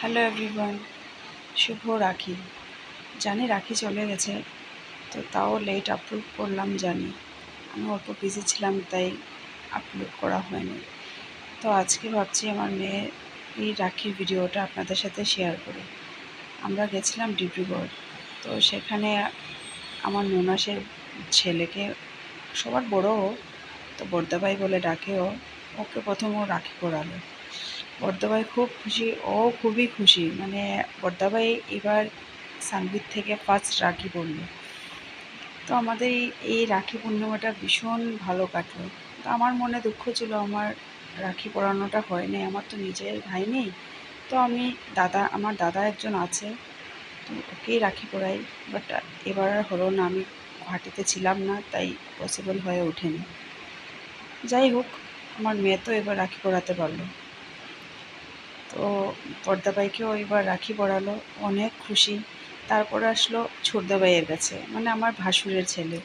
Hello everyone, শুভ রাখি। জানি রাখি চলে গেছে, তো তাও লেট আপলোড করলাম জানি। আমি অল্প বিজি ছিলাম তাই আপলোড করা হয়নি। তো আজকে ভাবছি আমার মেয়ের এই রাখির ভিডিওটা আপনাদের সাথে শেয়ার করি। আমরা গেছিলাম ডিব্রুগড়, তো সেখানে আমার ননাসের ছেলেকে, সবার বড় ও, তো বর্দাভাই বলে ডাকেও, ওকে প্রথম ও রাখি পরালো। বর্দাভাই খুব খুশি, ও খুবই খুশি, মানে বর্দাভাই এবার সানভীর থেকে ফার্স্ট রাখি পড়লো। তো আমাদের এই রাখি পূর্ণিমাটা ভীষণ ভালো কাটলো। তো আমার মনে দুঃখ ছিল আমার রাখি পরানোটা হয়নি, আমার তো নিজের ভাই নেই। তো আমার দাদা একজন আছে, তো ওকেই রাখি পরাই। বাট এবার আর হলো না, আমি গুয়াহাটিতে ছিলাম না, তাই পসিবল হয়ে ওঠেনি। যাই হোক, আমার মেয়ে তো এবার রাখি পরাতে পারলো। তো বড়দাভাইকেও এবার রাখি পরালো, অনেক খুশি। তারপরে আসলো ছোটদাভাইয়ের কাছে, মানে আমার ভাসুরের ছেলে,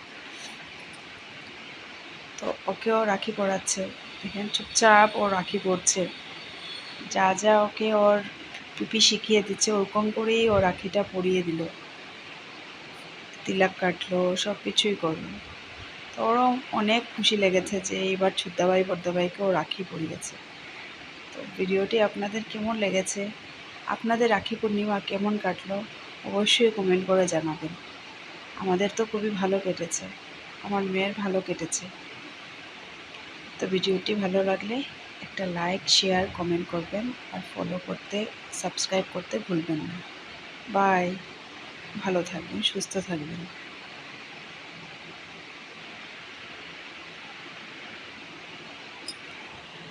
তো ওকেও রাখি পরাচ্ছে। দেখেন চুপচাপ ও রাখি পরছে, যা যা ওকে ওর পিপি শিখিয়ে দিচ্ছে ওরকম করেই ও রাখিটা পরিয়ে দিল, তিলক কাটলো, সব কিছুই করলো। তো ওরও অনেক খুশি লেগেছে যে এবার ছোটদাভাই বড়দাভাইকেও রাখি পরিয়েছে। তো ভিডিওটি আপনাদের কেমন লেগেছে, আপনাদের রাখি পূর্ণিমা কেমন কাটলো, অবশ্যই কমেন্ট করে জানাবেন। আমাদের তো খুবই ভালো কেটেছে, আমার মেয়ের ভালো কেটেছে। তো ভিডিওটি ভালো লাগলে একটা লাইক, শেয়ার, কমেন্ট করবেন, আর ফলো করতে, সাবস্ক্রাইব করতে ভুলবেন না। বাই। ভালো থাকবেন, সুস্থ থাকবেন।